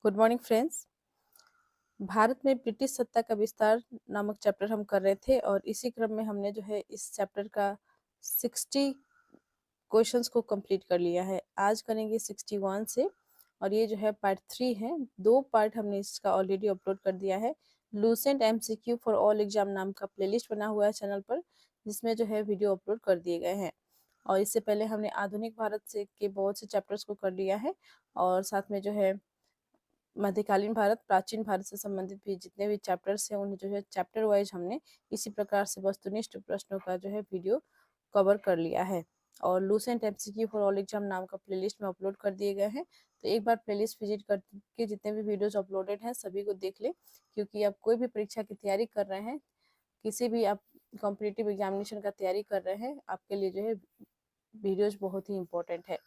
Good morning friends. Bharat में British सत्ता का विस्तार नामक चैप्टर हम कर रहे थे और इसी क्रम में हमने जो है इस चैप्टर का 60 क्वेश्चंस को कंप्लीट कर लिया है। आज करेंगे 61 से और ये जो है पार्ट 3 है। 2 पार्ट हमने इसका ऑलरेडी अपलोड कर दिया है। Lucent MCQ for all exam नाम का प्लेलिस्ट बना हुआ है चैनल पर, जिसमें जो है वीडियो अपलोड कर दिए गए हैं। और इससे पहले हमने आधुनिक भारत से के बहुत से चैप्टर्स को कर लिया है और साथ में जो है मध्यकालीन भारत, प्राचीन भारत से संबंधित भी जितने भी चैप्टर्स हैं उन्हें जो है चैप्टर वाइज हमने इसी प्रकार से वस्तुनिष्ठ प्रश्नों का जो है वीडियो कवर कर लिया है और Lucent MCQ for all exam नाम का प्लेलिस्ट में अपलोड कर दिए गए हैं। तो एक बार प्लेलिस्ट विजिट करके जितने भी वीडियोज अपलोडेड हैं सभी को देख ले, क्योंकि आप कोई भी परीक्षा की तैयारी कर रहे हैं, किसी भी आप कॉम्पिटिटिव एग्जामिनेशन का तैयारी कर रहे हैं, आपके लिए जो है वीडियोज बहुत ही इंपॉर्टेंट है।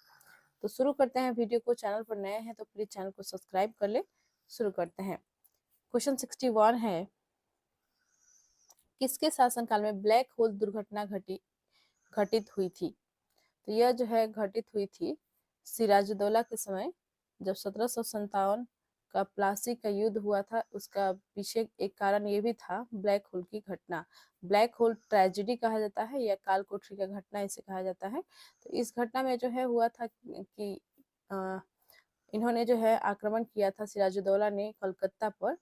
तो शुरू करते हैं वीडियो को। चैनल पर नए हैं तो प्लीज चैनल को सब्सक्राइब कर ले। शुरू करते हैं। क्वेश्चन 61 है, किसके शासनकाल में ब्लैक होल दुर्घटना घटित हुई थी? तो यह जो है घटित हुई थी सिराजुद्दौला के समय, जब 1757 का प्लासी का युद्ध हुआ था। उसका पीछे एक कारण ये भी था ब्लैक होल की घटना। ब्लैक होल ट्रेजेडी कहा जाता है या काल कोठरी का घटना इसे कहा जाता है। तो इस घटना में जो है हुआ था कि इन्होंने जो है आक्रमण किया था सिराजुद्दौला ने कलकत्ता पर,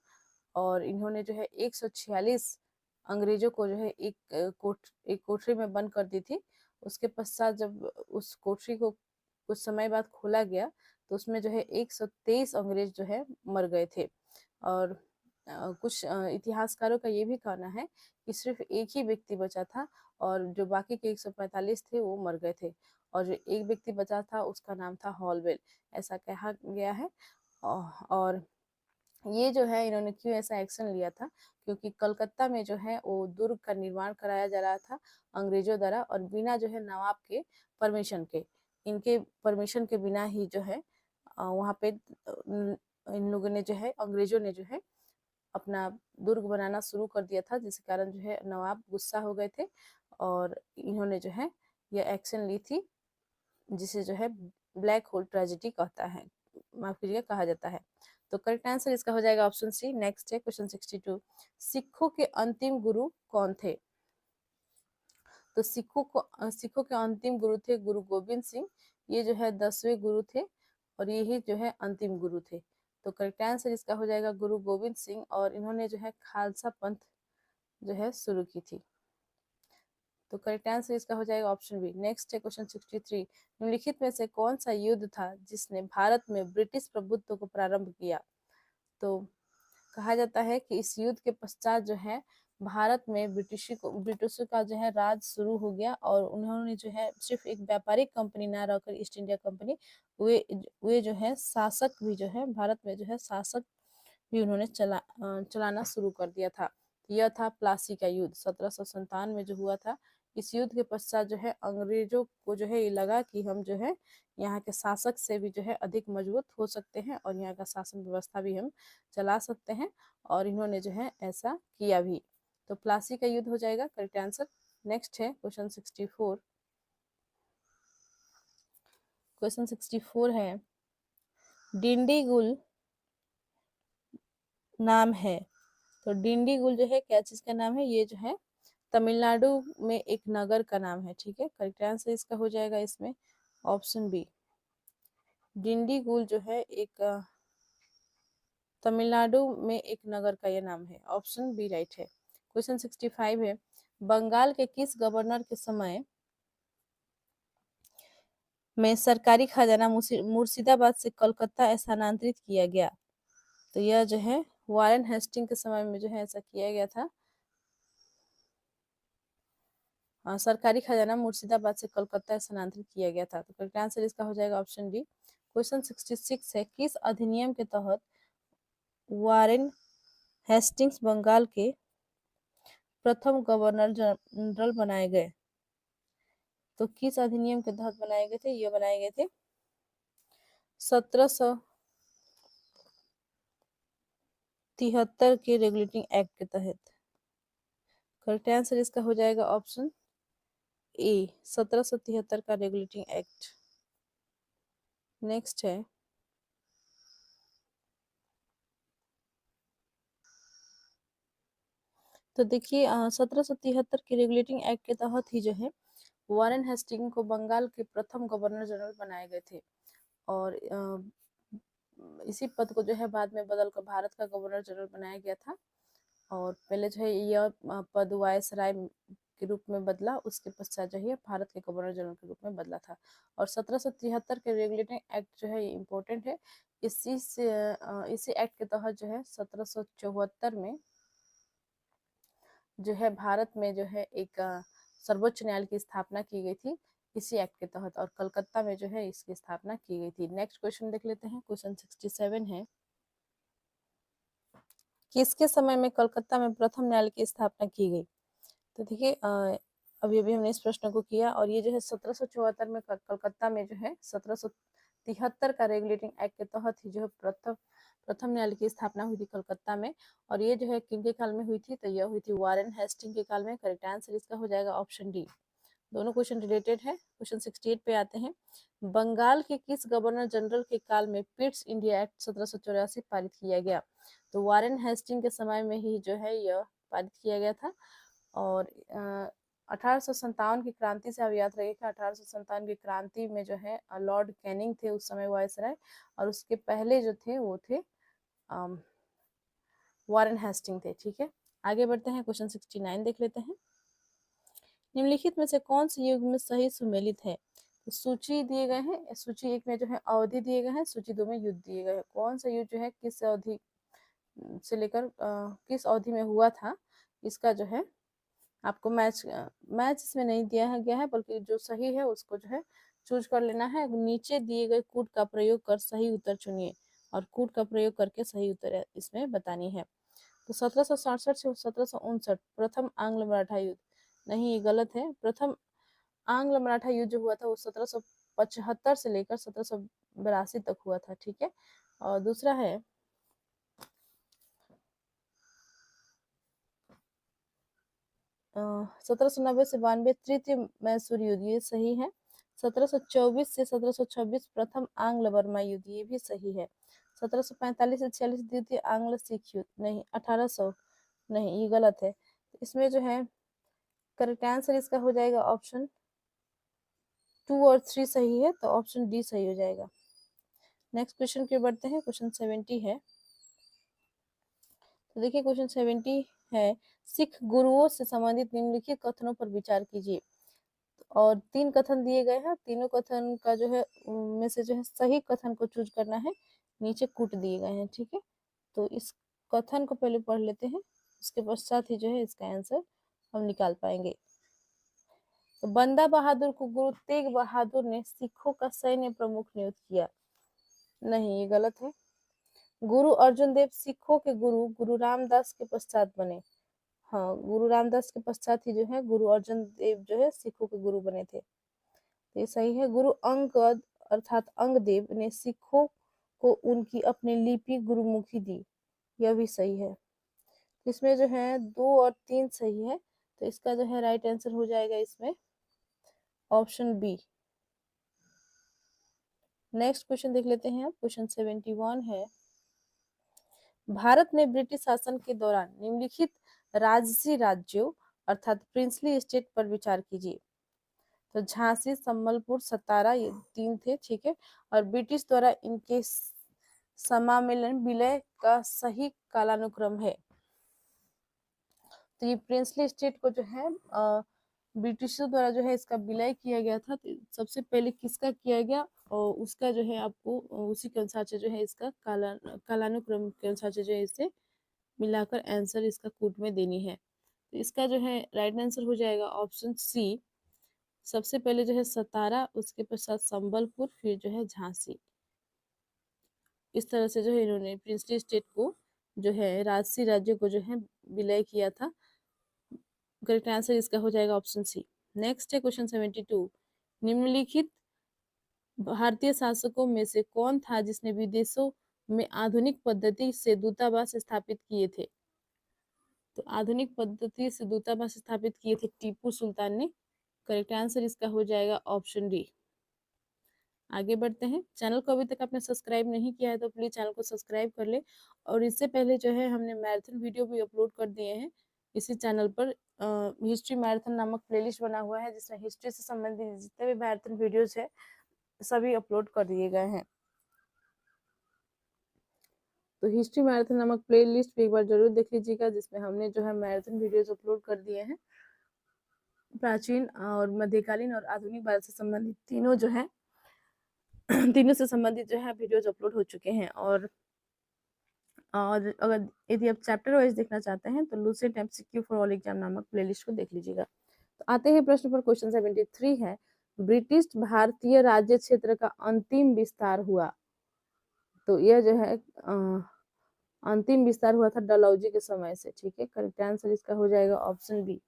और इन्होंने जो है 146 अंग्रेजों को जो है एक कोठरी में बंद कर दी थी। उसके पश्चात जब उस कोठरी को कुछ समय बाद खोला गया तो उसमें जो है 123 अंग्रेज जो है मर गए थे। और कुछ इतिहासकारों का ये भी कहना है कि सिर्फ एक ही व्यक्ति बचा था और जो बाकी के 145 थे वो मर गए थे, और जो एक व्यक्ति बचा था उसका नाम था हॉलवेल, ऐसा कहा गया है। और ये जो है इन्होंने क्यों ऐसा एक्शन लिया था, क्योंकि कलकत्ता में जो है वो दुर्ग का निर्माण कराया जा रहा था अंग्रेजों द्वारा, और बिना जो है नवाब के परमिशन के, इनके परमिशन के बिना ही जो है वहाँ पे इन लोगों ने जो है अंग्रेजों ने जो है अपना दुर्ग बनाना शुरू कर दिया था, जिसके कारण जो है नवाब गुस्सा हो गए थे और इन्होंने जो है यह एक्शन ली थी, जिसे जो है ब्लैक होल ट्रेजेडी कहता है, माफ कीजिएगा कहा जाता है। तो करेक्ट आंसर इसका हो जाएगा ऑप्शन सी। नेक्स्ट है क्वेश्चन 62, सिखों के अंतिम गुरु कौन थे? तो सिखों के अंतिम गुरु थे गुरु गोविंद सिंह। ये जो है 10वें गुरु थे और यही जो है अंतिम गुरु थे। तो करेक्ट आंसर इसका हो जाएगा गुरु गोविंद सिंह, और इन्होंने जो है खालसा पंथ जो है शुरू की थी। तो करेक्ट आंसर इसका हो जाएगा ऑप्शन बी। नेक्स्ट है क्वेश्चन 63, निम्नलिखित में से कौन सा युद्ध था जिसने भारत में ब्रिटिश प्रभुत्व को प्रारंभ किया? तो कहा जाता है कि इस युद्ध के पश्चात जो है भारत में ब्रिटिशों का जो है राज शुरू हो गया, और उन्होंने जो है सिर्फ एक व्यापारिक कंपनी ना रहकर ईस्ट इंडिया कंपनी, वे जो है शासक भी जो है भारत में जो है शासक भी उन्होंने चलाना शुरू कर दिया था। यह था प्लासी का युद्ध 1757 में जो हुआ था। इस युद्ध के पश्चात जो है अंग्रेजों को जो है ये लगा कि हम जो है यहाँ के शासक से भी जो है अधिक मजबूत हो सकते हैं और यहाँ का शासन व्यवस्था भी हम चला सकते हैं, और इन्होंने जो है ऐसा किया भी। तो प्लासी का युद्ध हो जाएगा करेक्ट आंसर। नेक्स्ट है क्वेश्चन 64। क्वेश्चन 64 है, डिंडीगुल नाम है। तो डिंडीगुल जो है क्या चीज का नाम है? ये जो है तमिलनाडु में एक नगर का नाम है। ठीक है, करेक्ट आंसर इसका हो जाएगा इसमें ऑप्शन बी। डिंडीगुल जो है एक तमिलनाडु में एक नगर का ये नाम है। ऑप्शन बी राइट है। क्वेश्चन 65 है, बंगाल के किस गवर्नर के समय में सरकारी खजाना मुर्शिदाबाद से कोलकाता स्थानांतरित किया गया? तो यह जो है वारेन हेस्टिंग के समय में जो है ऐसा किया गया था। सरकारी खजाना मुर्शिदाबाद से कोलकाता स्थानांतरित किया गया था। तो करेक्ट आंसर इसका हो जाएगा ऑप्शन डी। क्वेश्चन 66 है, किस अधिनियम के तहत वारेन हेस्टिंग्स बंगाल के प्रथम गवर्नर जनरल बनाए गए? तो किस अधिनियम के तहत बनाए गए थे? ये बनाए गए थे 1773 के रेगुलेटिंग एक्ट के तहत। करेक्ट आंसर इसका हो जाएगा ऑप्शन ए, 1773 का रेगुलेटिंग एक्ट। नेक्स्ट है तो देखिए 1773 के रेगुलेटिंग एक्ट के तहत ही जो है वारेन हेस्टिंग को बंगाल के प्रथम गवर्नर जनरल बनाए गए थे और इसी पद को जो है बाद में बदलकर भारत का गवर्नर जनरल बनाया गया था और पहले जो है यह पद वायसराय के रूप में बदला, उसके पश्चात जो है भारत के गवर्नर जनरल के रूप में बदला था। और 1773 के रेगुलेटिंग एक्ट जो है ये इम्पोर्टेंट है। इसी एक्ट के तहत जो है 1774 में जो है भारत में जो है एक सर्वोच्च न्यायालय की स्थापना की गई थी इसी एक्ट के तहत और कलकत्ता में जो है इसकी स्थापना की गई थी। नेक्स्ट क्वेश्चन देख लेते हैं। क्वेश्चन 67 है, किसके समय में कलकत्ता में प्रथम न्यायालय की स्थापना की गई? तो देखिए अभी अभी हमने इस प्रश्न को किया और ये जो है 1774 में कलकत्ता में जो है 1773 का रेगुलेटिंग एक्ट के तहत ही जो है प्रथम न्यायालय की स्थापना हुई थी कलकत्ता में। और ये जो है किनके काल में हुई थी? तो यह हुई थी वारेन हेस्टिंग के काल में। करेक्ट आंसर इसका हो जाएगा ऑप्शन डी। दोनों क्वेश्चन रिलेटेड है। क्वेश्चन 68 पे आते हैं, बंगाल के किस गवर्नर जनरल के काल में पिट्स इंडिया एक्ट 1784 पारित किया गया? तो वारेन हेस्टिंग के समय में ही जो है यह पारित किया गया था। और 1857 की क्रांति से आप याद रखिएगा, 1857 की क्रांति में जो है लॉर्ड कैनिंग थे उस समय वायसराय, और उसके पहले जो थे वो थे वारेन हेस्टिंग थे। ठीक है, आगे बढ़ते हैं। क्वेश्चन 69 देख लेते हैं, निम्नलिखित में से कौन से युग में सही सुमेलित है? तो सूची दिए गए हैं, सूची एक में जो है अवधि दिए गए हैं, सूची दो में युद्ध दिए गए हैं। कौन सा युद्ध जो है किस अवधि से लेकर किस अवधि में हुआ था, इसका जो है आपको मैच इसमें नहीं दिया गया है, बल्कि जो सही है उसको जो है चूज कर लेना है। नीचे दिए गए कूट का प्रयोग कर सही उत्तर चुनिए और कूट का प्रयोग करके सही उत्तर इसमें बतानी है। तो 1767 से 1759 प्रथम आंग्ल मराठा युद्ध, नहीं ये गलत है। प्रथम आंग्ल मराठा युद्ध जो हुआ था वो 1775 से लेकर 1782 तक हुआ था। ठीक है, और दूसरा है 1790 से 92 तृतीय मैसूर युद्ध, ये सही है। 1724 से 1726 प्रथम आंग्ल बर्मा युद्ध, ये भी सही है। 1745 से 46 द्वितीय आंग्ल सिख युद्ध, नहीं 1800, नहीं ये गलत है। इसमें जो है करेक्ट आंसर इसका हो जाएगा ऑप्शन 2 और 3 सही है, तो ऑप्शन डी सही हो जाएगा। नेक्स्ट क्वेश्चन की बढ़ते हैं। क्वेश्चन 70 है, तो देखिए क्वेश्चन 70 है, सिख गुरुओं से संबंधित निम्नलिखित कथनों पर विचार कीजिए। और 3 कथन दिए गए हैं, तीनों कथन का जो है उनमें से जो है सही कथन को चूज करना है। नीचे कूट दिए गए हैं। ठीक है, तो इस कथन को पहले पढ़ लेते हैं, उसके पश्चात ही जो है इसका आंसर हम निकाल पाएंगे। तो बंदा बहादुर को गुरु तेग बहादुर ने सिखों का सैन्य प्रमुख नियुक्त किया, नहीं ये गलत है। गुरु अर्जुन देव सिखों के गुरु गुरु रामदास के पश्चात बने, हाँ गुरु रामदास के पश्चात ही जो है गुरु अर्जुन देव जो है सिखों के गुरु बने थे, तो ये सही है। गुरु अंगद अर्थात अंगदेव ने सिखों को उनकी अपनी लिपि गुरुमुखी दी, यह भी सही है। इसमें जो है 2 और 3 सही है, तो इसका जो है राइट आंसर हो जाएगा इसमें ऑप्शन बी। नेक्स्ट क्वेश्चन देख लेते हैं। क्वेश्चन 71 है, भारत में ब्रिटिश शासन के दौरान निम्नलिखित राजसी राज्यों अर्थात प्रिंसली स्टेट पर विचार कीजिए। तो झांसी, संबलपुर, सतारा, ये 3 थे। ठीक है, और ब्रिटिश द्वारा इनके समामेलन विलय का सही कालानुक्रम है। तो ये प्रिंसली स्टेट को जो है ब्रिटिशों द्वारा जो है इसका विलय किया गया था। तो सबसे पहले किसका किया गया और उसका जो है आपको उसी के अनुसार से जो है इसका कालानुक्रम के अनुसार से जो है इसे मिलाकर आंसर इसका कूट में देनी है। तो इसका जो है राइट आंसर हो जाएगा ऑप्शन सी। सबसे पहले जो है सतारा, उसके पश्चात संबलपुर, फिर जो है झांसी। इस तरह से जो है इन्होंने प्रिंसली स्टेट को जो है राजसी राज्य को जो है विलय किया था। करेक्ट आंसर इसका हो जाएगा ऑप्शन सी। नेक्स्ट है क्वेश्चन 72, निम्नलिखित भारतीय शासकों में से कौन था जिसने विदेशों में आधुनिक पद्धति से दूतावास स्थापित किए थे? तो आधुनिक पद्धति से दूतावास स्थापित किए थे टीपू सुल्तान ने। करेक्ट आंसर इसका हो जाएगा ऑप्शन डी। आगे बढ़ते हैं। चैनल को अभी तक आपने सब्सक्राइब नहीं किया है तो प्लीज चैनल को सब्सक्राइब कर ले। और इससे पहले जो है हमने मैराथन वीडियो भी अपलोड कर दिए हैं, इसी चैनल पर हिस्ट्री मैराथन नामक प्लेलिस्ट बना हुआ है, जिसमें हिस्ट्री से संबंधित जितने भी मैराथन वीडियोज है सभी अपलोड कर दिए गए हैं। तो हिस्ट्री मैराथन नामक प्लेलिस्ट भी एक बार जरूर देख लीजिएगा, जिसमें हमने जो है मैराथन वीडियोज अपलोड कर दिए हैं। प्राचीन और मध्यकालीन और आधुनिक भारत से संबंधित तीनों जो है तीनों से संबंधित जो है वीडियोज अपलोड हो चुके हैं। और अगर यदि आप चैप्टर वाइज देखना चाहते हैं तो Lucent MCQ for all exam नामक प्लेलिस्ट को देख लीजिएगा। तो आते हैं प्रश्न पर। क्वेश्चन 73 है, ब्रिटिश भारतीय राज्य क्षेत्र का अंतिम विस्तार हुआ। तो यह जो है अंतिम विस्तार हुआ था डलहौजी के समय से। ठीक है, करेक्ट आंसर इसका हो जाएगा ऑप्शन बी।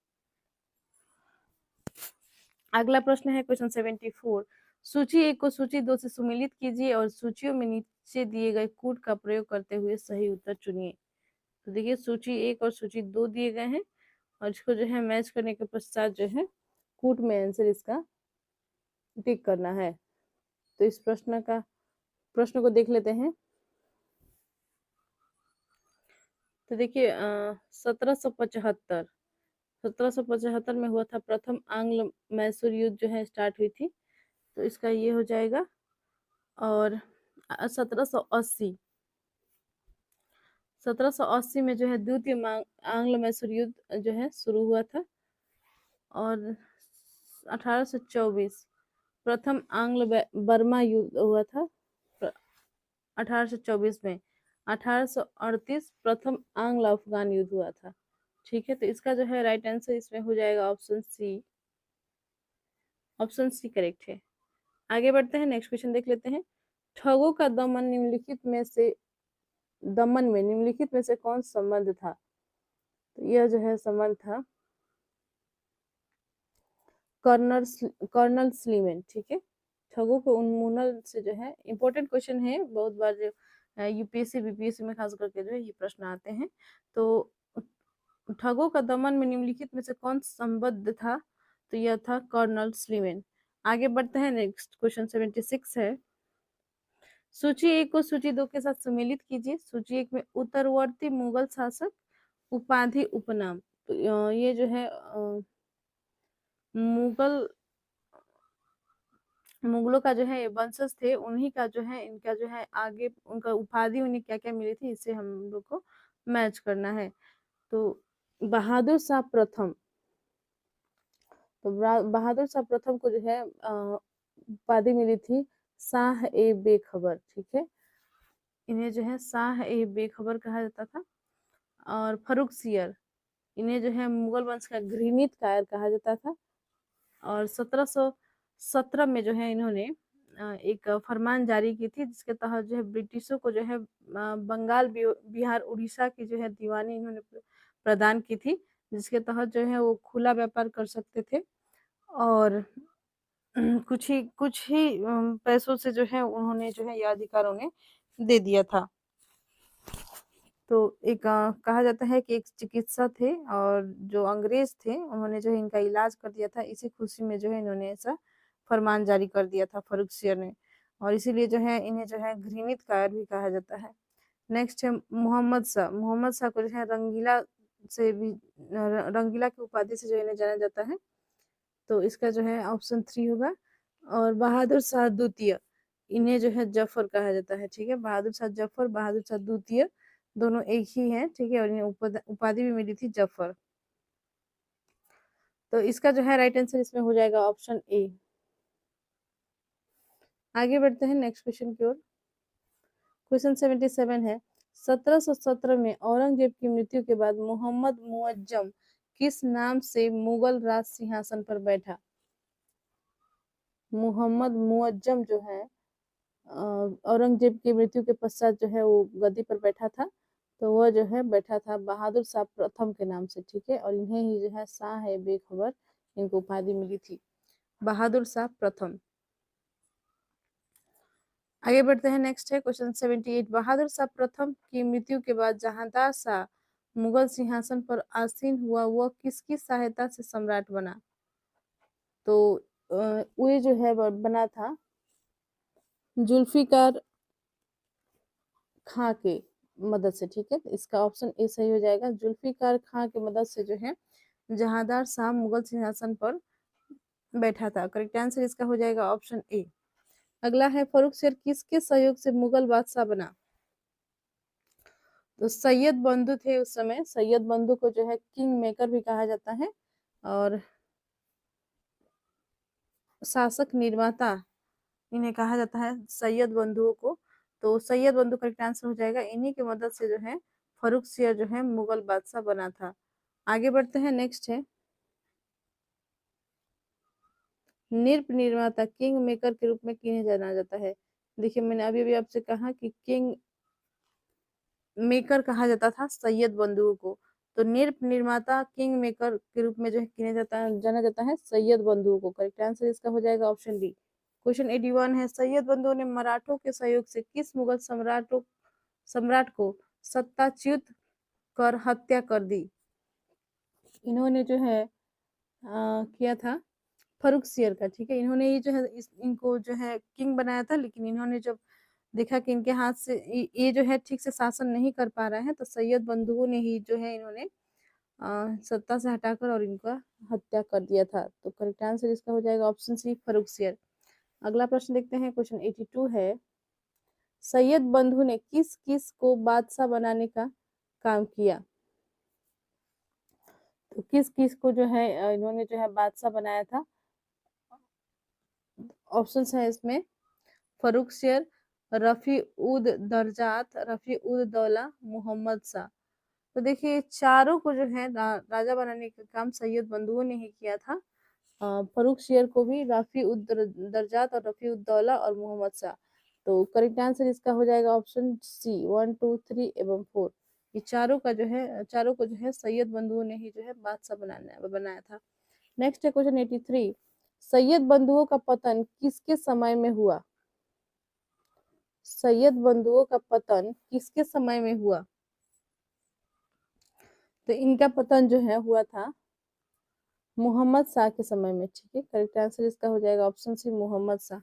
अगला प्रश्न है क्वेश्चन 74, सूची 1 को सूची 2 से सुमेलित कीजिए और सूचियों में नीचे दिए गए कूट का प्रयोग करते हुए सही उत्तर चुनिए। तो देखिए सूची 1 और सूची 2 दिए गए हैं और इसको जो है मैच करने के पश्चात जो है कूट में आंसर इसका टिक करना है। तो इस प्रश्न को देख लेते हैं। तो देखिए 1775 में हुआ था प्रथम आंग्ल मैसूर युद्ध जो है स्टार्ट हुई थी, तो इसका ये हो जाएगा। और 1780 में जो है द्वितीय आंग्ल मैसूर युद्ध जो है शुरू हुआ था। और 1824 प्रथम आंग्ल बर्मा युद्ध हुआ था 1824 में। 1838 प्रथम आंग्ल अफगान युद्ध हुआ था। ठीक है, तो इसका जो है राइट आंसर इसमें हो जाएगा option C. Option C correct है। आगे बढ़ते हैं, नेक्स्ट क्वेश्चन देख लेते हैं। ठगों का दमन निम्नलिखित में से कौन संबंध था? तो यह जो है संबंध था कर्नल स्लीमैन। ठीक है, ठगों को उन्मूलन से जो है इंपॉर्टेंट क्वेश्चन है, बहुत बार जो यूपीएससी बीपीएससी में खास करके जो है ये प्रश्न आते हैं। तो ठगों का दमन में निम्नलिखित में से कौन संबद्ध था? तो यह था कर्नल स्लीमैन। आगे बढ़ते हैं, नेक्स्ट क्वेश्चन 76 है, सूची 1 को सूची 2 के साथ सम्मिलित कीजिए। सूची 1 में उत्तरवर्ती मुगल शासक, उपाधि, उपनाम। तो ये जो है मुगलों का जो है वंशज थे, उन्हीं का जो है इनका जो है आगे उनका उपाधि उन्हें क्या क्या मिली थी, इससे हम लोग को मैच करना है। तो बहादुर शाह प्रथम, तो बहादुर शाह प्रथम को जो है उपाधि मिली थी शाह ए बेखबर। ठीक है, इन्हें जो है शाह ए बेखबर कहा जाता था। और फर्रुखसियर, इन्हें जो है मुगल वंश का घृणित कायर कहा जाता था। और 1717 में जो है इन्होंने एक फरमान जारी की थी, जिसके तहत जो है ब्रिटिशों को जो है बंगाल, बिहार, उड़ीसा की जो है दीवानी इन्होंने प्रदान की थी, जिसके तहत जो है वो खुला व्यापार कर सकते थे। और कुछ ही पैसों से जो है उन्होंने जो है यह अधिकार उन्हें दे दिया था। तो एक कहा जाता है कि एक चिकित्सा थे और जो अंग्रेज थे उन्होंने जो है इनका इलाज कर दिया था, इसी खुशी में जो है इन्होंने ऐसा फरमान जारी कर दिया था फर्रुखसियर ने, और इसीलिए जो है इन्हें जो है घृणित कायर भी कहा जाता है। नेक्स्ट है मोहम्मद शाह। मोहम्मद शाह को जो है रंगीला से भी रंगीला की उपाधि से जो इन्हें जाना जाता है, तो इसका जो है ऑप्शन 3 होगा। और बहादुर शाह द्वितीय, इन्हें जो है जफर कहा जाता है। ठीक है, बहादुर शाह जफर, बहादुर शाह द्वितीय दोनों एक ही हैं। ठीक है, और इन्हें उपाधि भी मिली थी जफर। तो इसका जो है राइट आंसर इसमें हो जाएगा ऑप्शन ए। आगे बढ़ते हैं नेक्स्ट क्वेश्चन की ओर। क्वेश्चन 77 है, 1717 में औरंगजेब की मृत्यु के बाद मोहम्मद मुअज्जम किस नाम से मुगल राज सिंहासन पर बैठा? मोहम्मद मुअज्जम जो है औरंगजेब की मृत्यु के पश्चात जो है वो गद्दी पर बैठा था, तो वह जो है बैठा था बहादुर शाह प्रथम के नाम से। ठीक है, और इन्हें ही जो है शाह ए बेखबर इनको उपाधि मिली थी, बहादुर शाह प्रथम। आगे बढ़ते हैं, नेक्स्ट है क्वेश्चन 78, बहादुर शाह प्रथम की मृत्यु के बाद जहांदार शाह मुगल सिंहासन पर आसीन हुआ, वह किसकी सहायता से सम्राट बना? तो वह जो है बना था जुल्फिकार खां के मदद से, ठीक है। तो इसका ऑप्शन ए सही हो जाएगा। जुल्फिकार खां की मदद से जो है जहांदार शाह मुगल सिंहासन पर बैठा था। करेक्ट आंसर इसका हो जाएगा ऑप्शन ए। अगला है फर्रुखसियर किसके सहयोग से मुगल बादशाह बना? तो सैयद बंधु थे उस समय। सैयद बंधु को जो है किंग मेकर भी कहा जाता है और शासक निर्माता इन्हें कहा जाता है, सैयद बंधुओं को। तो सैयद बंधु करेक्ट आंसर हो जाएगा। इन्हीं की मदद से जो है फर्रुखसियर जो है मुगल बादशाह बना था। आगे बढ़ते हैं। नेक्स्ट है नृप निर्माता किंग मेकर के रूप में किन्हें जाना जाता है? देखिए मैंने अभी अभी आपसे कहा कि किंग मेकर कहा जाता था सैयद बंधुओं को। तो नृप निर्माता किंग मेकर के रूप में जो है किन्हें जाना जाता है? सैयद बंधुओं को। करेक्ट आंसर इसका हो जाएगा ऑप्शन डी। क्वेश्चन 81 है सैयद बंधुओं ने मराठों के सहयोग से किस मुगल सम्राट को सत्ताच्युत कर हत्या कर दी? इन्होंने जो है किया था फर्रुखसियर का, ठीक है। इन्होंने ये जो है इनको जो है किंग बनाया था, लेकिन इन्होंने जब देखा कि इनके हाथ से ये जो है ठीक से शासन नहीं कर पा रहे हैं, तो सैयद बंधुओं ने ही जो है इन्होंने सत्ता से हटाकर और इनका हत्या कर दिया था। तो करेक्ट आंसर इसका हो जाएगा ऑप्शन सी फर्रुखसियर। अगला प्रश्न देखते हैं। क्वेश्चन 82 है सैयद बंधु ने किस किस को बादशाह बनाने का काम किया? तो किस किस को जो है इन्होंने जो है बादशाह बनाया था? ऑप्शन है इसमें फर्रुखसियर, रफी उद दर्जात, रफी उद दौला, मोहम्मद शाह। तो देखिए चारों को जो है राजा बनाने का काम सैयद बंधुओं ने ही किया था। फर्रुखसियर को भी, रफी उद दर्जात और रफी उद दौला और मोहम्मद शाह। तो करेक्ट आंसर इसका हो जाएगा ऑप्शन सी 1 2 3 एवं 4। ये चारों को जो है सैयद बंधुओं ने ही जो है बादशाह बनाया था। नेक्स्ट है क्वेश्चन 83 सैयद बंधुओं का पतन किसके समय में हुआ? सैयद बंधुओं का पतन किसके समय में हुआ? तो इनका पतन जो है हुआ था मोहम्मद शाह के समय में, ठीक है। करेक्ट आंसर इसका हो जाएगा ऑप्शन सी मोहम्मद शाह।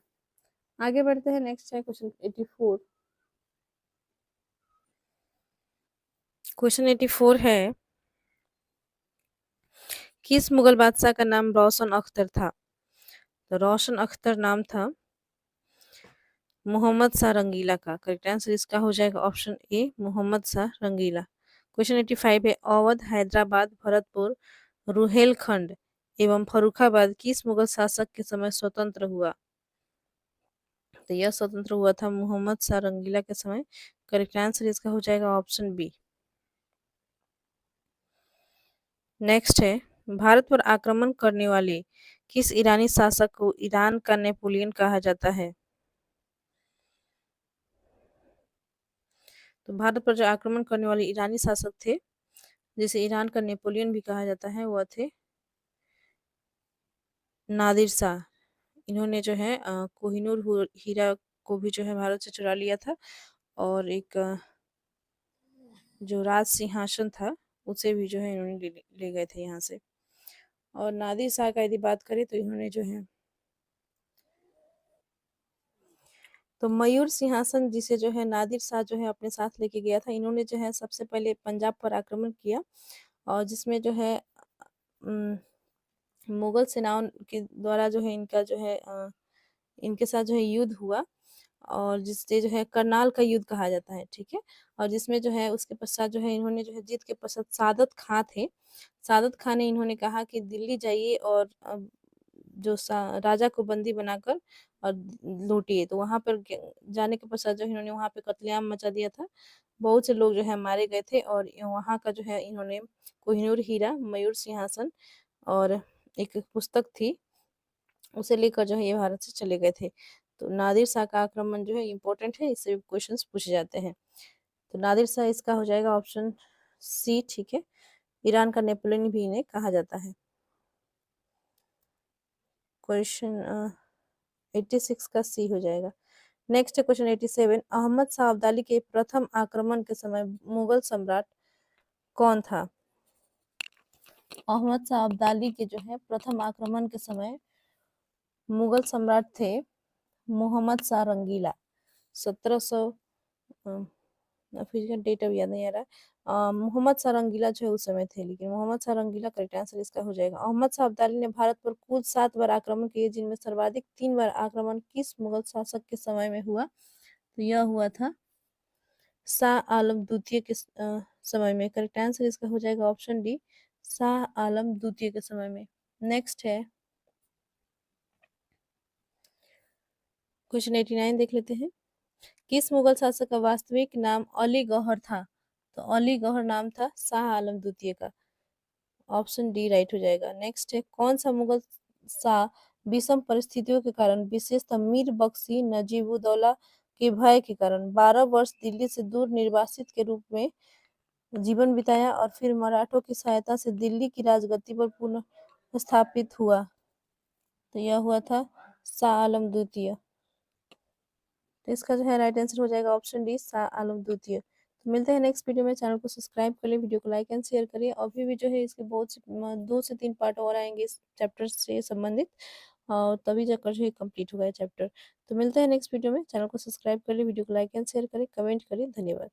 आगे बढ़ते हैं। नेक्स्ट है क्वेश्चन 84। क्वेश्चन 84 है किस मुगल बादशाह का नाम रोशन अख्तर था? तो रोशन अख्तर नाम था मोहम्मद शाह रंगीला का। करेक्ट आंसर इसका हो जाएगा option A Mohammed Shah Rangila. Question 85 है अवध, हैदराबाद, भरतपुर, रुहेलखंड एवं फर्रुखाबाद किस मुगल शासक के समय स्वतंत्र हुआ? तो यह स्वतंत्र हुआ था मोहम्मद शाह रंगीला के समय। करेक्ट आंसर इसका हो जाएगा ऑप्शन बी। नेक्स्ट है भारत पर आक्रमण करने वाले किस ईरानी शासक को ईरान का नेपोलियन कहा जाता है? तो भारत पर जो आक्रमण करने वाले ईरानी शासक थे, जिसे ईरान का नेपोलियन भी कहा जाता है, वह थे नादिर शाह। इन्होंने जो है कोहिनूर हीरा को भी जो है भारत से चुरा लिया था और एक जो राज सिंहासन था उसे भी जो है इन्होंने ले गए थे यहाँ से। और नादिर शाह का यदि बात करें तो इन्होंने जो है तो मयूर सिंहासन जिसे जो है नादिर शाह जो है अपने साथ लेके गया था। इन्होंने जो है सबसे पहले पंजाब पर आक्रमण किया और जिसमें जो है मुगल सेनाओं के द्वारा जो है इनका जो है इनके साथ जो है युद्ध हुआ और जिससे जो है करनाल का युद्ध कहा जाता है, ठीक है। और जिसमें जो है उसके पश्चात जो है इन्होंने जो है जीत के पश्चात सादत खां थे, सादत खां ने इन्होंने कहा कि दिल्ली जाइए और जो राजा को बंदी बनाकर और लूटिए। तो वहां पर जाने के पश्चात जो इन्होंने वहां पे कत्लेआम मचा दिया था। बहुत से लोग जो है मारे गए थे और वहां का जो है इन्होंने कोहिनूर हीरा, मयूर सिंहासन और एक पुस्तक थी उसे लेकर जो है ये भारत से चले गए थे। तो नादिर शाह का आक्रमण जो है इम्पोर्टेंट है, इससे क्वेश्चंस पूछे जाते हैं। तो नादिर शाह इसका हो जाएगा ऑप्शन सी, ठीक है। ईरान का नेपोलियन भी इन्हें कहा जाता है। क्वेश्चन 86 का सी हो जाएगा। नेक्स्ट है क्वेश्चन 87 अहमद शाह अब्दाली के प्रथम आक्रमण के समय मुगल सम्राट कौन था? अहमद शाह अब्दाली के जो है प्रथम आक्रमण के समय मुगल सम्राट थे मोहम्मद शाह रंगीला। 1700 फिर इसका डेट अब याद नहीं आ रहा है। मोहम्मद शाह रंगीला जो है उस समय थे, लेकिन मोहम्मद शाह रंगीला करेक्ट आंसर इसका हो जाएगा। अहमद शाह अब्दाली ने भारत पर कुल 7 बार आक्रमण किए, जिनमें सर्वाधिक 3 बार आक्रमण किस मुगल शासक के समय में हुआ? तो यह हुआ था शाह आलम द्वितीय के समय में। करेक्ट आंसर इसका हो जाएगा ऑप्शन डी, शाह आलम द्वितीय के समय में। नेक्स्ट है क्वेश्चन 89 देख लेते हैं। किस मुगल शासक का वास्तविक नाम अली गौहर था? तो अली गौहर नाम था शाह आलम द्वितीय का। ऑप्शन डी राइट हो जाएगा। नेक्स्ट है कौन सा मुगल शाह विषम परिस्थितियों के कारण, विशेषतः मीर बख्शी नजीबुद्दौला के भय के कारण 12 वर्ष दिल्ली से दूर निर्वासित के रूप में जीवन बिताया और फिर मराठों की सहायता से दिल्ली की राजगद्दी पर पुनः स्थापित हुआ? तो यह हुआ था शाह आलम द्वितीय। तो इसका जो है राइट आंसर हो जाएगा ऑप्शन डी, शाह आलम द्वितीय। तो मिलते हैं नेक्स्ट वीडियो में। चैनल को सब्सक्राइब कर लिए, वीडियो को लाइक एंड शेयर करिए। अभी भी जो है इसके बहुत से 2 से 3 पार्ट और आएंगे इस चैप्टर से संबंधित, और तभी जाकर जो है कंप्लीट होगा चैप्टर। तो मिलते हैं नेक्स्ट वीडियो में। चैनल को सब्सक्राइब कर लिए, वीडियो को लाइक एंड शेयर करें, कमेंट करें। धन्यवाद।